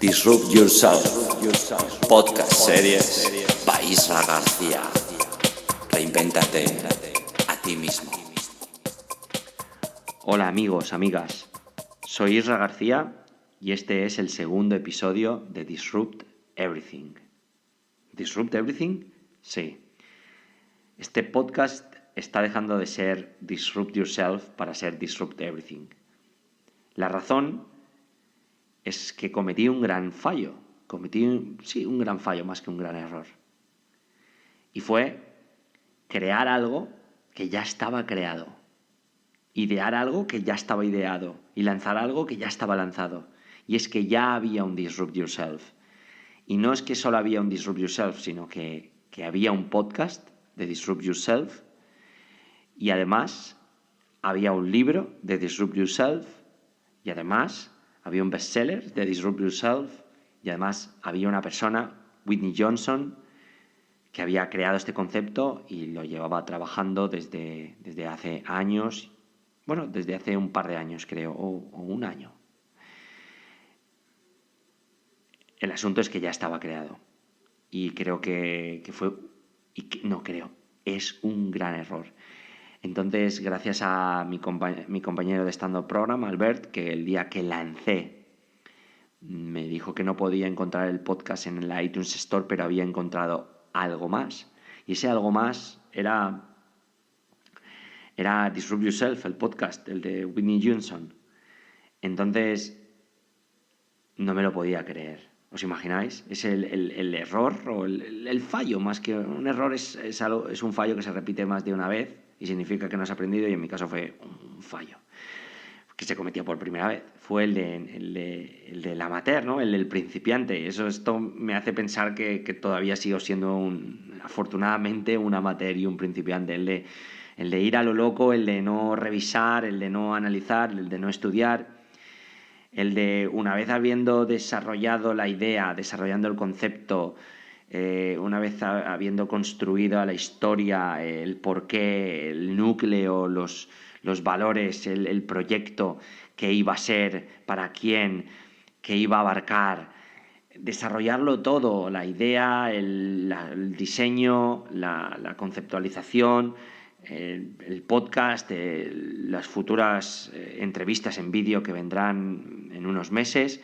Disrupt Yourself, podcast series by Isra García. Reinvéntate a ti mismo. Hola amigos, amigas, soy Isra García y este es el segundo episodio de Disrupt Everything. ¿Disrupt Everything? Sí. Este podcast está dejando de ser Disrupt Yourself para ser Disrupt Everything. La razón es que cometí un gran fallo. Un gran fallo más que un gran error. Y fue crear algo que ya estaba creado. Idear algo que ya estaba ideado. Y lanzar algo que ya estaba lanzado. Y es que ya había un Disrupt Yourself. Y no es que solo había un Disrupt Yourself, sino que había un podcast de Disrupt Yourself. Y además había un libro de Disrupt Yourself. Y además había un bestseller de Disrupt Yourself. Y además había una persona, Whitney Johnson, que había creado este concepto y lo llevaba trabajando desde hace años. Bueno, desde hace un par de años creo, o un año. El asunto es que ya estaba creado. Y creo que es un gran error. Entonces, gracias a mi compañero de stand-up program, Albert, que el día que lancé me dijo que no podía encontrar el podcast en la iTunes Store, pero había encontrado algo más. Y ese algo más era Disrupt Yourself, el podcast, el de Whitney Johnson. Entonces, no me lo podía creer. ¿Os imagináis? Es el error o el fallo, más que un error es un fallo que se repite más de una vez y significa que no has aprendido, y en mi caso fue un fallo que se cometió por primera vez. Fue el del amateur, ¿no? El del principiante. Esto me hace pensar que todavía sigo siendo afortunadamente un amateur y un principiante. El de ir a lo loco, el de no revisar, el de no analizar, el de no estudiar. El de, una vez habiendo desarrollado la idea, desarrollando el concepto, una vez habiendo construido la historia, el porqué, el núcleo, los valores, el proyecto, qué iba a ser, para quién, qué iba a abarcar, desarrollarlo todo, la idea, el diseño, la conceptualización, el podcast, las futuras entrevistas en vídeo que vendrán en unos meses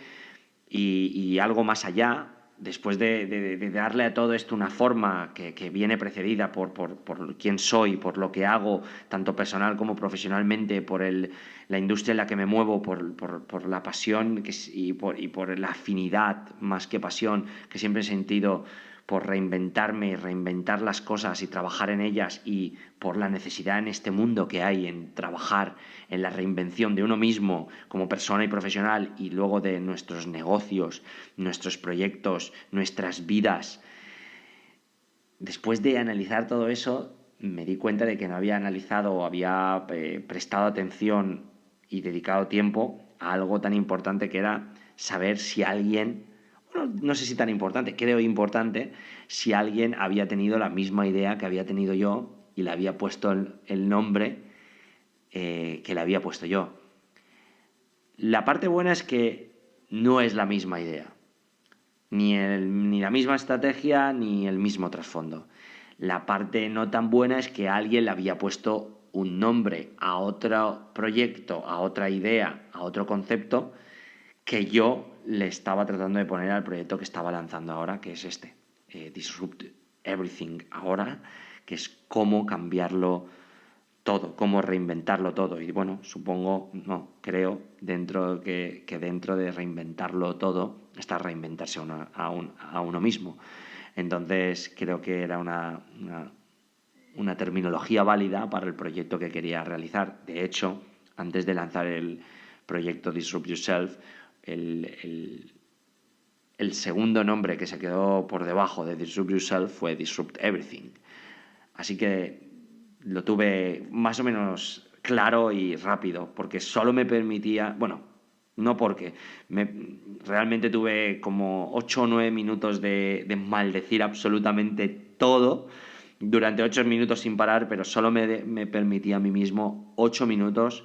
y algo más allá, después de darle a todo esto una forma que viene precedida por quién soy, por lo que hago, tanto personal como profesionalmente, por la industria en la que me muevo, por la pasión y por la afinidad más que pasión que siempre he sentido por reinventarme y reinventar las cosas y trabajar en ellas, y por la necesidad en este mundo que hay en trabajar en la reinvención de uno mismo como persona y profesional, y luego de nuestros negocios, nuestros proyectos, nuestras vidas. Después de analizar todo eso, me di cuenta de que no había analizado o había prestado atención y dedicado tiempo a algo tan importante, que era saber si alguien, bueno, no sé si tan importante, creo importante, si alguien había tenido la misma idea que había tenido yo y le había puesto el nombre que le había puesto yo. La parte buena es que no es la misma idea, ni la misma estrategia, ni el mismo trasfondo. La parte no tan buena es que alguien le había puesto un nombre a otro proyecto, a otra idea, a otro concepto, que yo le estaba tratando de poner al proyecto que estaba lanzando ahora, que es Disrupt Everything ahora, que es cómo cambiarlo todo, cómo reinventarlo todo. Y bueno, creo dentro de reinventarlo todo está reinventarse a uno mismo. Entonces creo que era una terminología válida para el proyecto que quería realizar. De hecho, antes de lanzar el proyecto Disrupt Yourself, el segundo nombre que se quedó por debajo de Disrupt Yourself fue Disrupt Everything. Así que lo tuve más o menos claro y rápido, porque solo me permitía, realmente tuve como 8 o 9 minutos de maldecir absolutamente todo durante 8 minutos sin parar, pero solo me permitía a mí mismo 8 minutos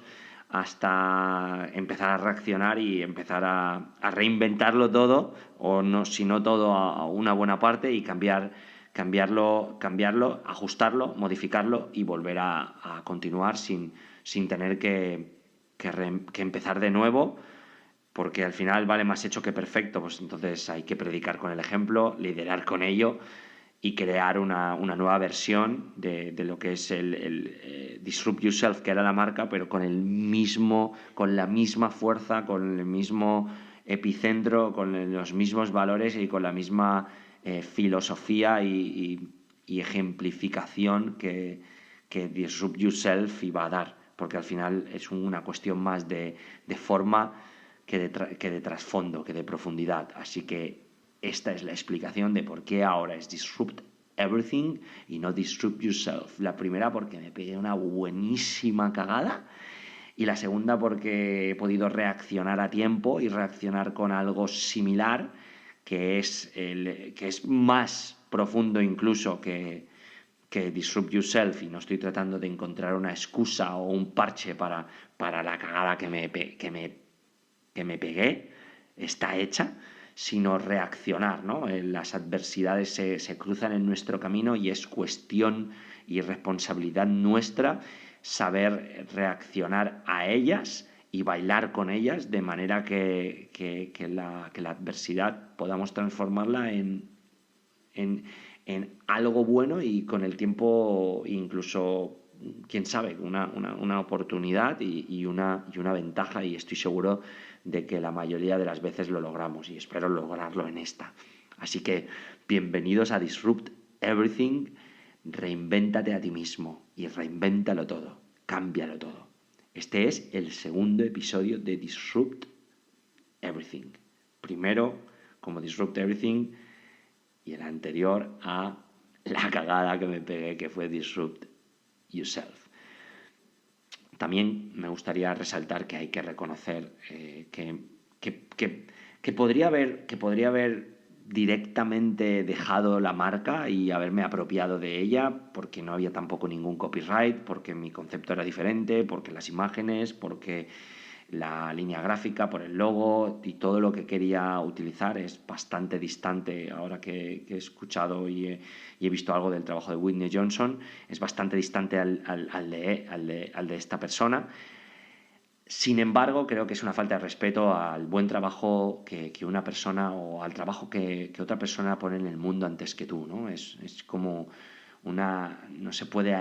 hasta empezar a reaccionar y empezar a reinventarlo todo, o no, si no todo, a una buena parte, y cambiarlo, ajustarlo, modificarlo y volver a continuar sin tener que empezar de nuevo, porque al final vale más hecho que perfecto. Pues entonces hay que predicar con el ejemplo, liderar con ello y crear una nueva versión de lo que es el Disrupt Yourself, que era la marca, pero con la misma fuerza, con el mismo epicentro, con los mismos valores y con la misma filosofía y ejemplificación que Disrupt Yourself iba a dar, porque al final es una cuestión más de forma que de trasfondo, que de profundidad. Así que esta es la explicación de por qué ahora es Disrupt Everything y no Disrupt Yourself. La primera, porque me pegué una buenísima cagada, y la segunda, porque he podido reaccionar a tiempo y reaccionar con algo similar, que es más profundo incluso que Disrupt Yourself, y no estoy tratando de encontrar una excusa o un parche para la cagada que me pegué, está hecha, sino reaccionar, ¿no? Las adversidades se cruzan en nuestro camino y es cuestión y responsabilidad nuestra saber reaccionar a ellas y bailar con ellas, de manera que la adversidad podamos transformarla en algo bueno, y con el tiempo incluso, quién sabe, una oportunidad y una ventaja, y estoy seguro de que la mayoría de las veces lo logramos, y espero lograrlo en esta. Así que bienvenidos a Disrupt Everything. Reinvéntate a ti mismo y reinvéntalo todo, cámbialo todo. Este es el segundo episodio de Disrupt Everything. Primero como Disrupt Everything, y el anterior a la cagada que me pegué, que fue Disrupt Yourself. También me gustaría resaltar que hay que reconocer que podría haber directamente dejado la marca y haberme apropiado de ella, porque no había tampoco ningún copyright, porque mi concepto era diferente, porque las imágenes, porque la línea gráfica, por el logo, y todo lo que quería utilizar es bastante distante. Ahora que he escuchado y he visto algo del trabajo de Whitney Johnson, es bastante distante al de esta persona. Sin embargo, creo que es una falta de respeto al buen trabajo que una persona, o al trabajo que otra persona pone en el mundo antes que tú, ¿no? Es como no se puede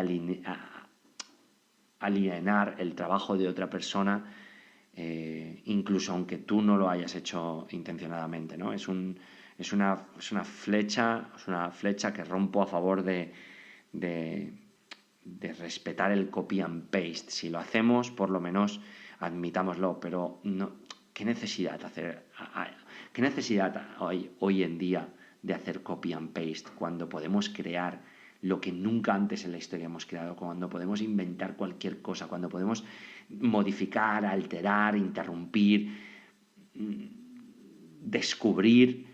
alienar el trabajo de otra persona, incluso aunque tú no lo hayas hecho intencionadamente, ¿no? Es una flecha que rompo a favor de respetar el copy and paste. Si lo hacemos, por lo menos admitámoslo, pero no, ¿qué necesidad hoy en día de hacer copy and paste, cuando podemos crear lo que nunca antes en la historia hemos creado, cuando podemos inventar cualquier cosa, cuando podemos modificar, alterar, interrumpir, descubrir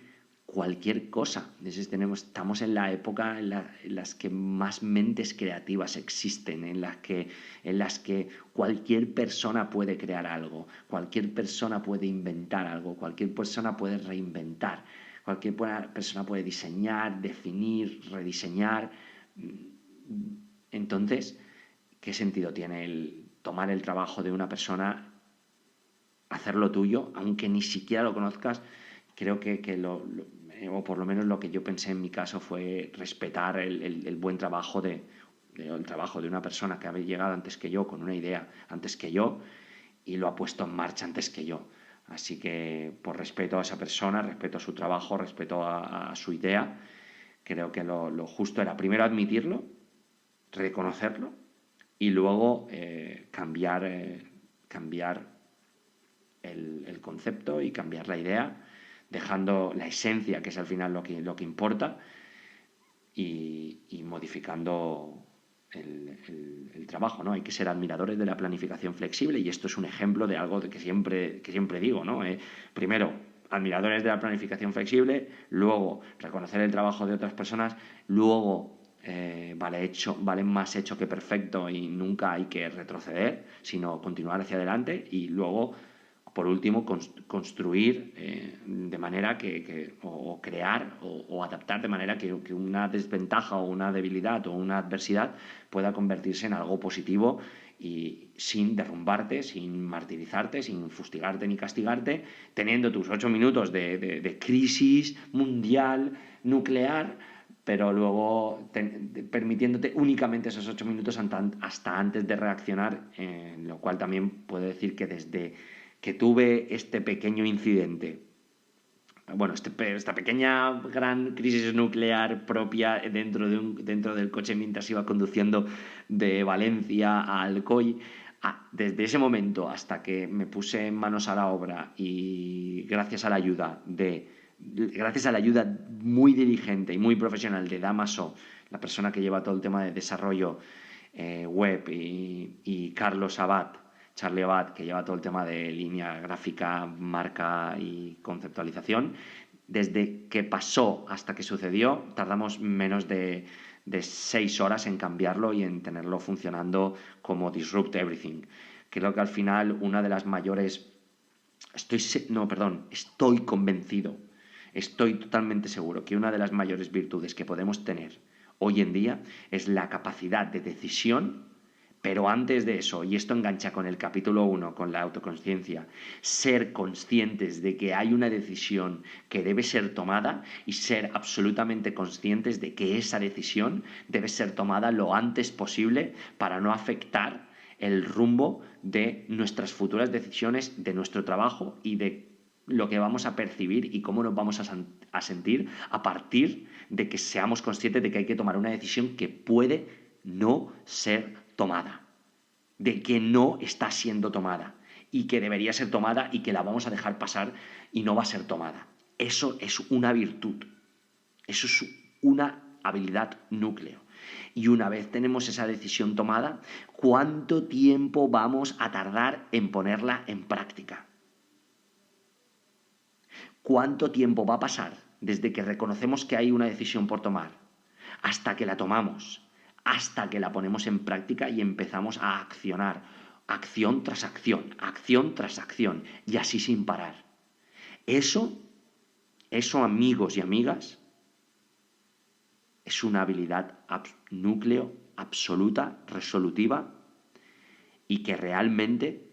cualquier cosa? Estamos en la época en las que más mentes creativas existen, en las que cualquier persona puede crear algo, cualquier persona puede inventar algo, cualquier persona puede reinventar, cualquier persona puede diseñar, definir, rediseñar. Entonces, ¿qué sentido tiene el tomar el trabajo de una persona, hacerlo tuyo, aunque ni siquiera lo conozcas? Creo que o por lo menos lo que yo pensé en mi caso, fue respetar el buen trabajo el trabajo de una persona que había llegado antes que yo, con una idea antes que yo, y lo ha puesto en marcha antes que yo. Así que, por respeto a esa persona, respeto a su trabajo, respeto a su idea, creo que lo justo era primero admitirlo, reconocerlo, y luego cambiar el concepto y cambiar la idea, dejando la esencia, que es al final lo que importa, y modificando el trabajo, ¿no? Hay que ser admiradores de la planificación flexible, y esto es un ejemplo de algo que siempre digo, ¿no? Primero, admiradores de la planificación flexible, luego reconocer el trabajo de otras personas, luego vale más hecho que perfecto y nunca hay que retroceder, sino continuar hacia adelante y luego, por último, construir de manera o crear o adaptar de manera que una desventaja o una debilidad o una adversidad pueda convertirse en algo positivo y sin derrumbarte, sin martirizarte, sin fustigarte ni castigarte, teniendo tus 8 minutos de crisis mundial, nuclear, pero luego permitiéndote únicamente esos 8 minutos hasta antes de reaccionar, lo cual también puedo decir que desde que tuve este pequeño incidente, bueno, esta pequeña gran crisis nuclear propia dentro del coche mientras iba conduciendo de Valencia a Alcoy, desde ese momento hasta que me puse manos a la obra y gracias a la ayuda muy diligente y muy profesional de Damaso, la persona que lleva todo el tema de desarrollo web, y Carlos Abad, Charlie Abad, que lleva todo el tema de línea gráfica, marca y conceptualización. Desde que pasó hasta que sucedió, tardamos menos de 6 horas en cambiarlo y en tenerlo funcionando como Disrupt Everything. Creo que al final una de las mayores... Estoy convencido, estoy totalmente seguro que una de las mayores virtudes que podemos tener hoy en día es la capacidad de decisión. Pero antes de eso, y esto engancha con el capítulo 1, con la autoconsciencia, ser conscientes de que hay una decisión que debe ser tomada y ser absolutamente conscientes de que esa decisión debe ser tomada lo antes posible para no afectar el rumbo de nuestras futuras decisiones, de nuestro trabajo y de lo que vamos a percibir y cómo nos vamos a sentir a partir de que seamos conscientes de que hay que tomar una decisión que puede no ser tomada, de que no está siendo tomada y que debería ser tomada y que la vamos a dejar pasar y no va a ser tomada. Eso es una virtud, eso es una habilidad núcleo. Y una vez tenemos esa decisión tomada, ¿cuánto tiempo vamos a tardar en ponerla en práctica? ¿Cuánto tiempo va a pasar desde que reconocemos que hay una decisión por tomar hasta que la tomamos, hasta que la ponemos en práctica y empezamos a accionar, acción tras acción, y así sin parar? Eso, amigos y amigas, es una habilidad núcleo absoluta, resolutiva, y que realmente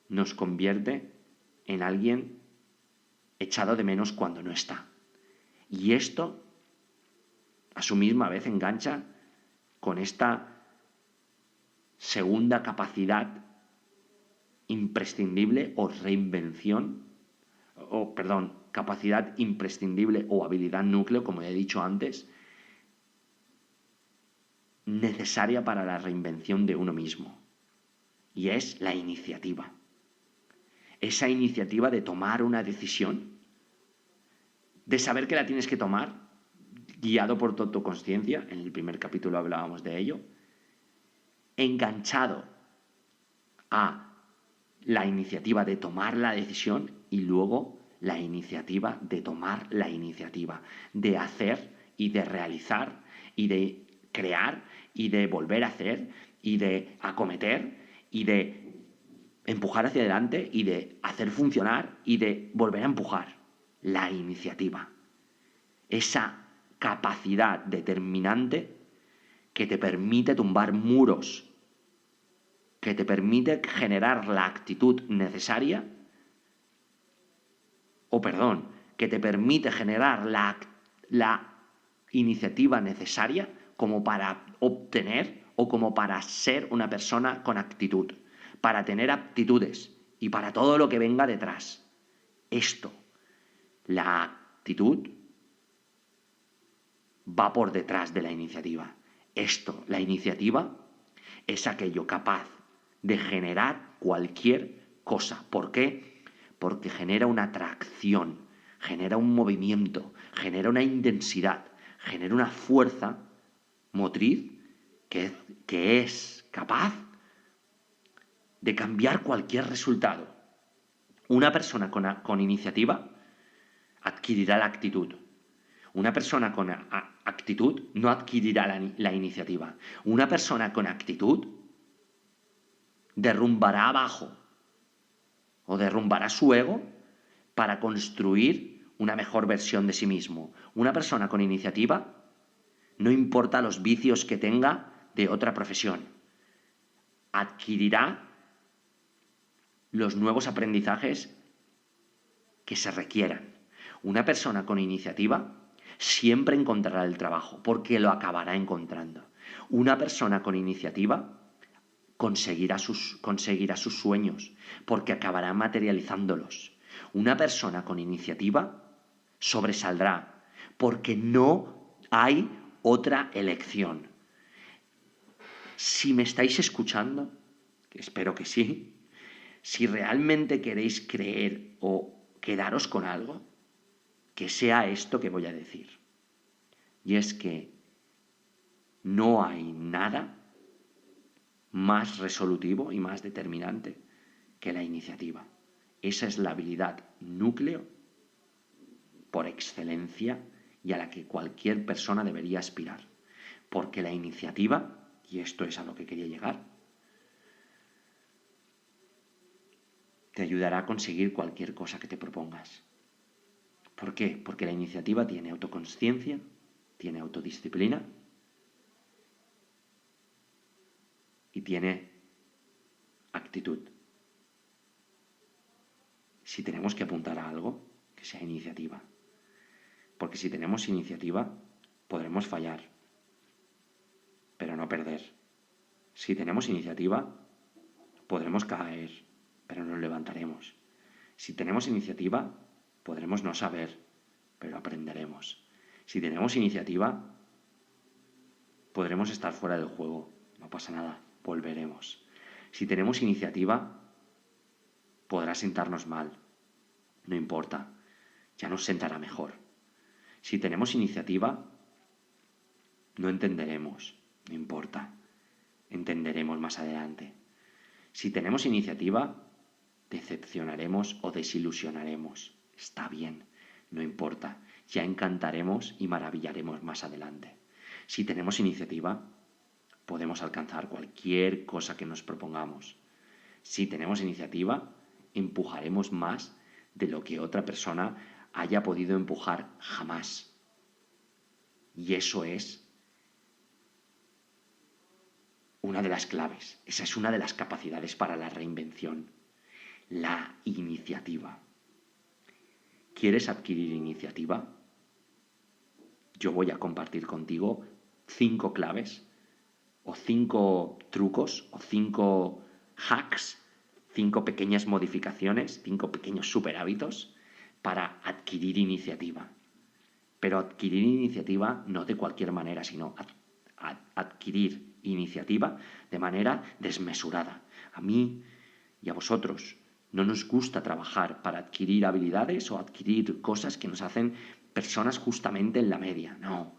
nos convierte en alguien echado de menos cuando no está. Y esto, a su misma vez, engancha con esta segunda capacidad imprescindible o capacidad imprescindible o habilidad núcleo, como he dicho antes, necesaria para la reinvención de uno mismo. Y es la iniciativa. Esa iniciativa de tomar una decisión, de saber que la tienes que tomar, guiado por tu autoconsciencia, en el primer capítulo hablábamos de ello, enganchado a la iniciativa de tomar la decisión y luego la iniciativa de tomar la iniciativa, de hacer y de realizar y de crear y de volver a hacer y de acometer y de empujar hacia adelante y de hacer funcionar y de volver a empujar. La iniciativa. Esa capacidad determinante que te permite tumbar muros, que te permite generar la actitud necesaria, que te permite generar la iniciativa necesaria como para obtener o como para ser una persona con actitud, para tener aptitudes y para todo lo que venga detrás. Esto, la actitud, va por detrás de la iniciativa. La iniciativa, es aquello capaz de generar cualquier cosa. ¿Por qué? Porque genera una atracción, genera un movimiento, genera una intensidad, genera una fuerza motriz que es capaz de cambiar cualquier resultado. Una persona con iniciativa adquirirá la actitud. Una persona con actitud no adquirirá la iniciativa. Una persona con actitud derrumbará abajo o derrumbará su ego para construir una mejor versión de sí mismo. Una persona con iniciativa, no importa los vicios que tenga de otra profesión, adquirirá los nuevos aprendizajes que se requieran. Una persona con iniciativa siempre encontrará el trabajo, porque lo acabará encontrando. Una persona con iniciativa conseguirá sus sueños, porque acabará materializándolos. Una persona con iniciativa sobresaldrá, porque no hay otra elección. Si me estáis escuchando, que espero que sí, si realmente queréis creer o quedaros con algo, que sea esto que voy a decir. Y es que no hay nada más resolutivo y más determinante que la iniciativa. Esa es la habilidad núcleo por excelencia y a la que cualquier persona debería aspirar. Porque la iniciativa, y esto es a lo que quería llegar, te ayudará a conseguir cualquier cosa que te propongas. ¿Por qué? Porque la iniciativa tiene autoconsciencia, tiene autodisciplina y tiene actitud. Si tenemos que apuntar a algo, que sea iniciativa. Porque si tenemos iniciativa, podremos fallar, pero no perder. Si tenemos iniciativa, podremos caer, pero nos levantaremos. Si tenemos iniciativa, podremos no saber, pero aprenderemos. Si tenemos iniciativa, podremos estar fuera del juego, no pasa nada, volveremos. Si tenemos iniciativa, podrá sentarnos mal, no importa, ya nos sentará mejor. Si tenemos iniciativa, no entenderemos, no importa, entenderemos más adelante. Si tenemos iniciativa, decepcionaremos o desilusionaremos. Está bien, no importa, ya encantaremos y maravillaremos más adelante. Si tenemos iniciativa, podemos alcanzar cualquier cosa que nos propongamos. Si tenemos iniciativa, empujaremos más de lo que otra persona haya podido empujar jamás. Y eso es una de las claves, esa es una de las capacidades para la reinvención, la iniciativa. ¿Quieres adquirir iniciativa? Yo voy a compartir contigo 5 claves o 5 trucos o 5 hacks, 5 pequeñas modificaciones, 5 pequeños superhábitos para adquirir iniciativa. Pero adquirir iniciativa no de cualquier manera, sino adquirir iniciativa de manera desmesurada. A mí y a vosotros no nos gusta trabajar para adquirir habilidades o adquirir cosas que nos hacen personas justamente en la media. No.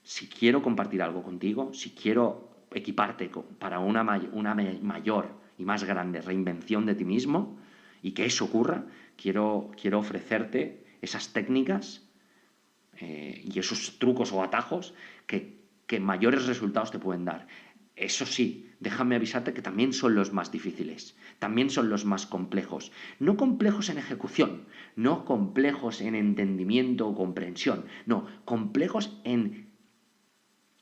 Si quiero compartir algo contigo, si quiero equiparte para una mayor y más grande reinvención de ti mismo y que eso ocurra, quiero ofrecerte esas técnicas y esos trucos o atajos que mayores resultados te pueden dar. Eso sí, déjame avisarte que también son los más difíciles, también son los más complejos. No complejos en ejecución, no complejos en entendimiento o comprensión, no, complejos en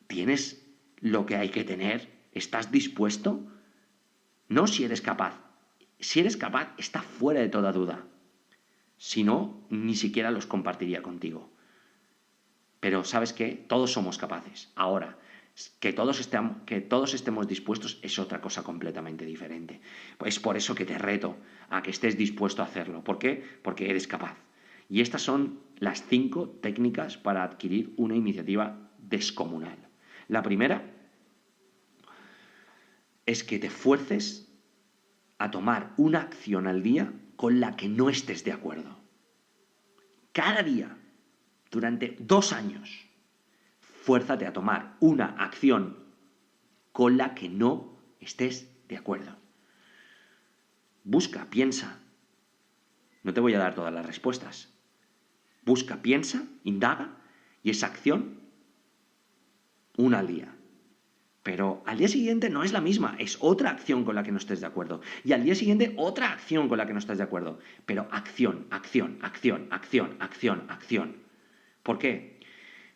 ¿tienes lo que hay que tener? ¿Estás dispuesto? No si eres capaz. Si eres capaz, está fuera de toda duda. Si no, ni siquiera los compartiría contigo. Pero ¿sabes qué? Todos somos capaces. Ahora, que todos estemos dispuestos es otra cosa completamente diferente. Es por eso que te reto a que estés dispuesto a hacerlo. ¿Por qué? Porque eres capaz. Y estas son las 5 técnicas para adquirir una iniciativa descomunal. La primera es que te fuerces a tomar una acción al día con la que no estés de acuerdo. Cada día, durante 2 años, fuérzate a tomar una acción con la que no estés de acuerdo. Busca, piensa. No te voy a dar todas las respuestas. Busca, piensa, indaga Y esa acción, una al día. Pero al día siguiente no es la misma, es otra acción con la que no estés de acuerdo. Y al día siguiente otra acción con la que no estás de acuerdo. Pero acción, acción, acción, acción, acción, acción. ¿Por qué?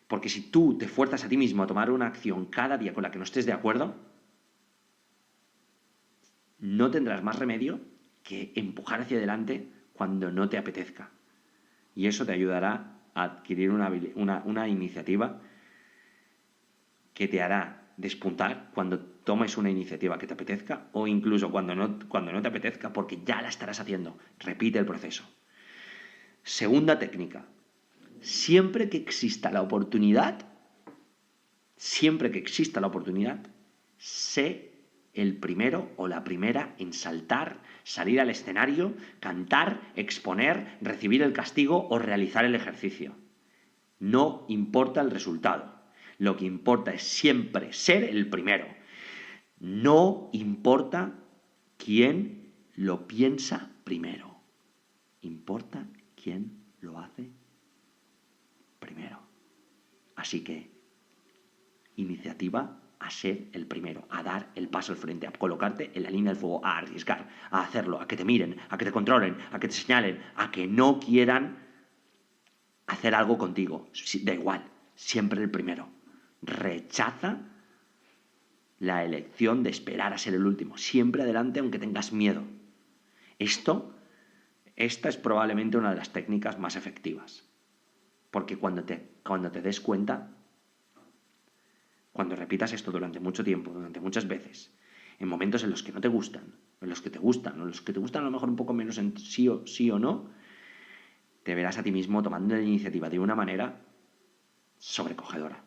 Porque si tú te fuerzas a ti mismo a tomar una acción cada día con la que no estés de acuerdo, no tendrás más remedio que empujar hacia adelante cuando no te apetezca. Y eso te ayudará a adquirir una iniciativa que te hará despuntar cuando tomes una iniciativa que te apetezca o incluso cuando no te apetezca, porque ya la estarás haciendo. Repite el proceso. Segunda técnica. Siempre que exista la oportunidad, sé el primero o la primera en saltar, salir al escenario, cantar, exponer, recibir el castigo o realizar el ejercicio. No importa el resultado. Lo que importa es siempre ser el primero. No importa quién lo piensa primero. Importa quién lo hace primero. Así que, iniciativa a ser el primero, a dar el paso al frente, a colocarte en la línea del fuego, a arriesgar, a hacerlo, a que te miren, a que te controlen, a que te señalen, a que no quieran hacer algo contigo. Da igual, siempre el primero. Rechaza la elección de esperar a ser el último. Siempre adelante aunque tengas miedo. Esta es probablemente una de las técnicas más efectivas. Porque cuando te des cuenta, cuando repitas esto durante mucho tiempo, durante muchas veces, en momentos en los que no te gustan, en los que te gustan, o en los que te gustan a lo mejor un poco menos en sí o no, te verás a ti mismo tomando la iniciativa de una manera sobrecogedora.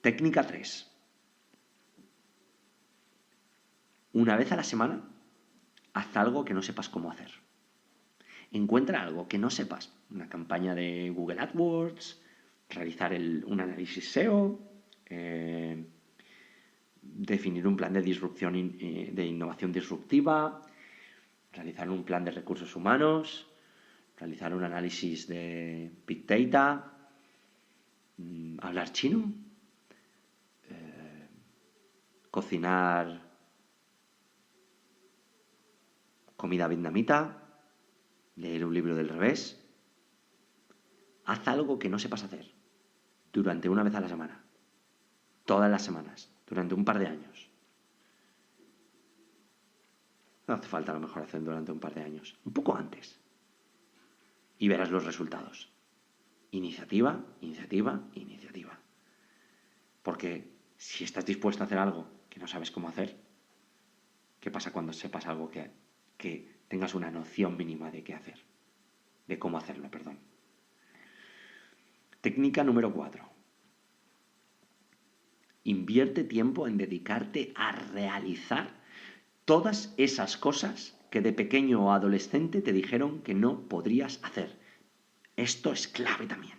Técnica 3. Una vez a la semana, haz algo que no sepas cómo hacer. Encuentra algo que no sepas. Una campaña de Google AdWords, realizar un análisis SEO, definir un plan de disrupción, de innovación disruptiva, realizar un plan de recursos humanos, realizar un análisis de Big Data, hablar chino, cocinar comida vietnamita, leer un libro del revés. Haz algo que no sepas hacer durante una vez a la semana, todas las semanas, durante un par de años. No hace falta a lo mejor hacer durante un par de años, un poco antes. Y verás los resultados. Iniciativa, iniciativa, iniciativa. Porque si estás dispuesto a hacer algo que no sabes cómo hacer, ¿qué pasa cuando sepas algo que tengas una noción mínima de qué hacer? De cómo hacerlo, perdón. Técnica número 4. Invierte tiempo en dedicarte a realizar todas esas cosas que de pequeño o adolescente te dijeron que no podrías hacer. Esto es clave también.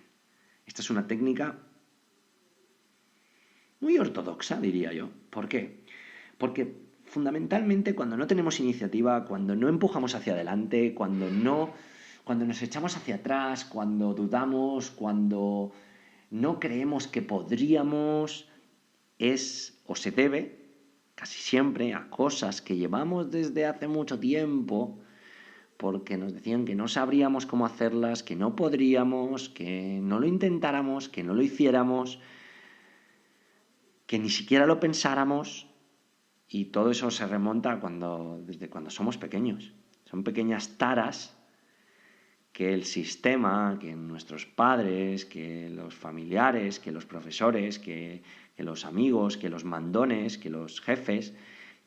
Esta es una técnica muy ortodoxa, diría yo. ¿Por qué? Porque fundamentalmente cuando no tenemos iniciativa, cuando no empujamos hacia adelante, cuando nos echamos hacia atrás, cuando dudamos, cuando no creemos que podríamos, es o se debe casi siempre a cosas que llevamos desde hace mucho tiempo, porque nos decían que no sabríamos cómo hacerlas, que no podríamos, que no lo intentáramos, que no lo hiciéramos, que ni siquiera lo pensáramos, y todo eso se remonta desde cuando somos pequeños. Son pequeñas taras que el sistema, que nuestros padres, que los familiares, que los profesores, que los amigos, que los mandones, que los jefes,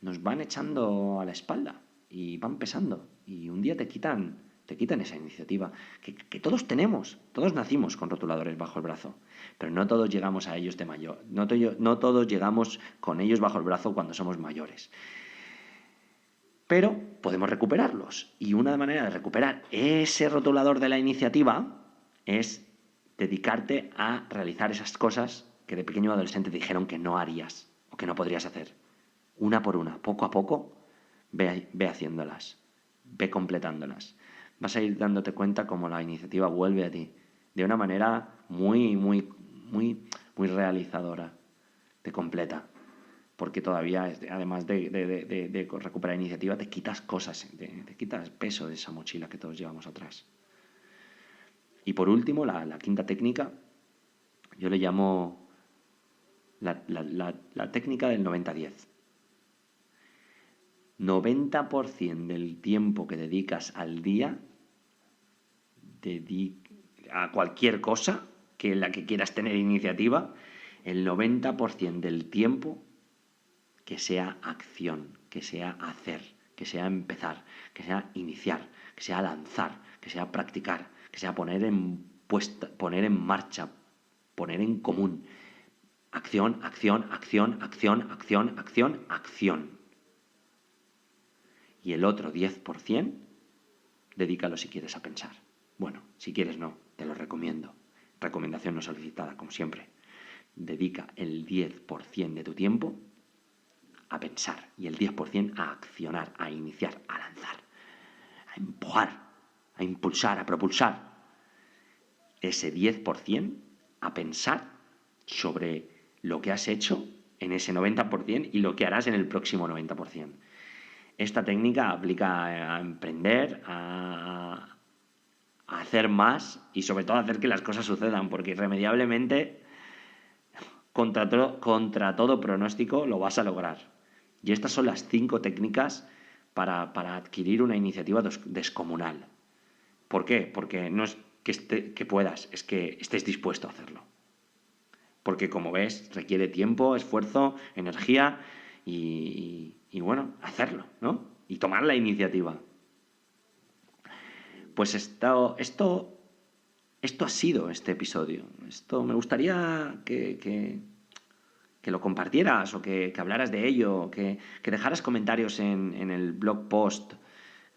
nos van echando a la espalda y van pesando. Y un día te quitan esa iniciativa que todos tenemos. Todos nacimos con rotuladores bajo el brazo, pero no todos llegamos a ellos de mayor. No todos llegamos con ellos bajo el brazo cuando somos mayores. Pero podemos recuperarlos. Y una manera de recuperar ese rotulador de la iniciativa es dedicarte a realizar esas cosas que de pequeño adolescente te dijeron que no harías o que no podrías hacer. Una por una, poco a poco, ve haciéndolas, ve completándolas. Vas a ir dándote cuenta cómo la iniciativa vuelve a ti, de una manera muy, muy, muy, muy realizadora. Te completa. Porque todavía, además de recuperar iniciativa, te quitas cosas, te quitas peso de esa mochila que todos llevamos atrás. Y por último, la quinta técnica, yo le llamo la técnica del 90-10. 90% del tiempo que dedicas al día a cualquier cosa que en la que quieras tener iniciativa, el 90% del tiempo que sea acción, que sea hacer, que sea empezar, que sea iniciar, que sea lanzar, que sea practicar, que sea poner en marcha, poner en común. Acción, acción, acción, acción, acción, acción, acción. Y el otro 10%, dedícalo si quieres a pensar. Bueno, si quieres no, te lo recomiendo. Recomendación no solicitada, como siempre. Dedica el 10% de tu tiempo a pensar y el 10% a accionar, a iniciar, a lanzar, a empujar, a impulsar, a propulsar. Ese 10% a pensar sobre lo que has hecho en ese 90% y lo que harás en el próximo 90%. Esta técnica aplica a emprender, a hacer más y sobre todo a hacer que las cosas sucedan, porque irremediablemente, contra todo pronóstico, lo vas a lograr. Y estas son las 5 técnicas para adquirir una iniciativa descomunal. ¿Por qué? Porque no es que puedas, es que estés dispuesto a hacerlo. Porque como ves, requiere tiempo, esfuerzo, energía y bueno, hacerlo, ¿no? Y tomar la iniciativa. Pues esto ha sido este episodio. Esto me gustaría que lo compartieras o que hablaras de ello, que dejaras comentarios en el blog post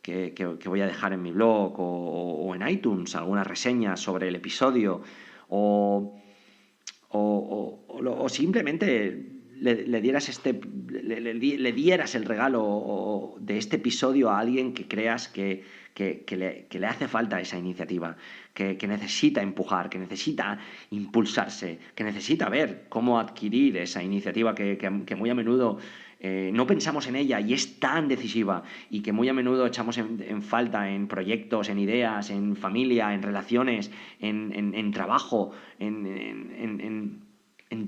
que voy a dejar en mi blog o en iTunes, alguna reseña sobre el episodio o simplemente le dieras le dieras el regalo de este episodio a alguien que creas que le hace falta esa iniciativa, que necesita empujar, que necesita impulsarse, que necesita ver cómo adquirir esa iniciativa que muy a menudo no pensamos en ella y es tan decisiva y que muy a menudo echamos en falta en proyectos, en ideas, en familia, en relaciones, en trabajo, en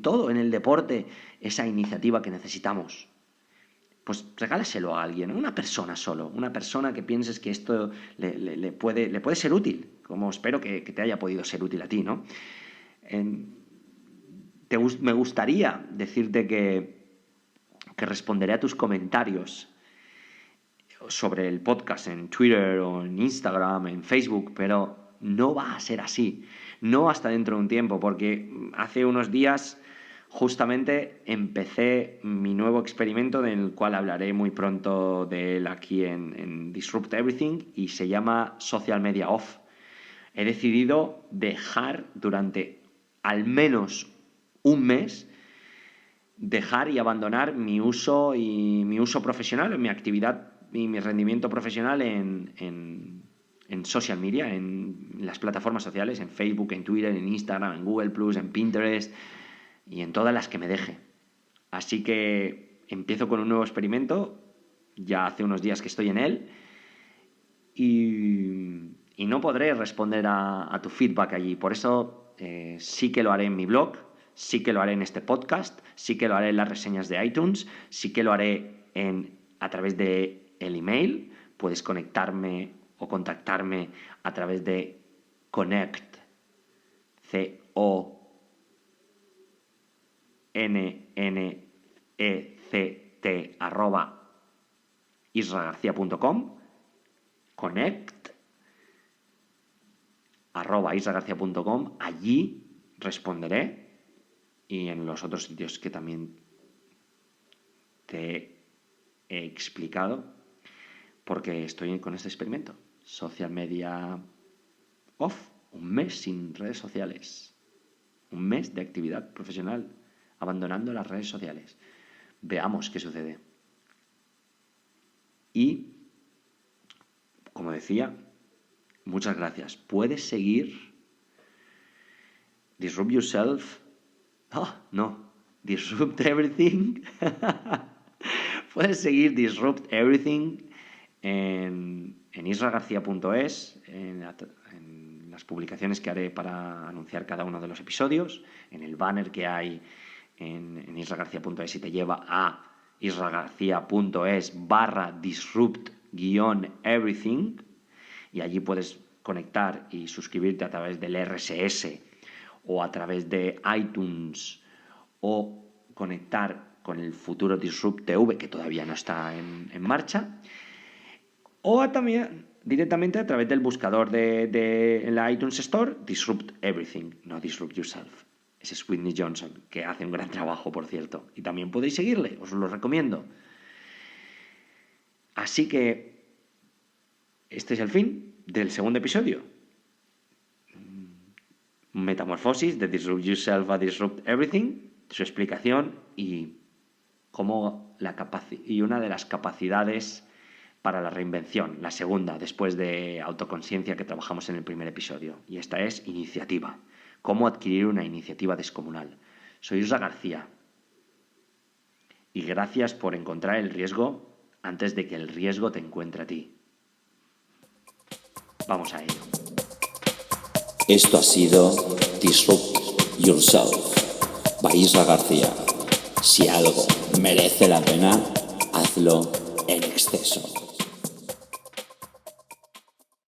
todo, en el deporte, esa iniciativa que necesitamos. Pues regálaselo a alguien, una persona solo, una persona que pienses que esto le puede ser útil, como espero que te haya podido ser útil a ti, ¿no? Me gustaría decirte que responderé a tus comentarios sobre el podcast en Twitter o en Instagram, en Facebook, pero no va a ser así, no hasta dentro de un tiempo, porque hace unos días justamente empecé mi nuevo experimento del cual hablaré muy pronto de él aquí en Disrupt Everything y se llama Social Media Off. He decidido dejar durante al menos un mes dejar y abandonar mi uso profesional, mi actividad y mi rendimiento profesional en social media, en las plataformas sociales, en Facebook, en Twitter, en Instagram, en Google+, en Pinterest y en todas las que me deje. Así que empiezo con un nuevo experimento, ya hace unos días que estoy en él y no podré responder a tu feedback allí. Por eso sí que lo haré en mi blog, sí que lo haré en este podcast, sí que lo haré en las reseñas de iTunes, sí que lo haré a través de el email. Puedes conectarme o contactarme a través de connect, CONNECT @isragarcia.com, connect @isragarcia.com. Allí responderé y en los otros sitios que también te he explicado, porque estoy con este experimento. Social Media Off, un mes sin redes sociales, un mes de actividad profesional, abandonando las redes sociales. Veamos qué sucede. Y, como decía, muchas gracias. Puedes seguir Disrupt Yourself. No. Disrupt Everything. Puedes seguir Disrupt Everything en isragarcia.es, en las publicaciones que haré para anunciar cada uno de los episodios, en el banner que hay en isragarcia.es y te lleva a isragarcia.es/disrupt-everything, y allí puedes conectar y suscribirte a través del RSS o a través de iTunes, o conectar con el futuro Disrupt TV, que todavía no está en marcha, o también directamente a través del buscador de la iTunes Store, Disrupt Everything, no Disrupt Yourself. Ese es Whitney Johnson, que hace un gran trabajo, por cierto, y también podéis seguirle, os lo recomiendo. Así que este es el fin del segundo episodio. Metamorfosis de Disrupt Yourself a Disrupt Everything, su explicación y cómo y una de las capacidades para la reinvención, la segunda, después de autoconciencia, que trabajamos en el primer episodio. Y esta es iniciativa. Cómo adquirir una iniciativa descomunal. Soy Isra García. Y gracias por encontrar el riesgo antes de que el riesgo te encuentre a ti. Vamos a ello. Esto ha sido Disrupt Yourself by Isra García. Si algo merece la pena, hazlo en exceso.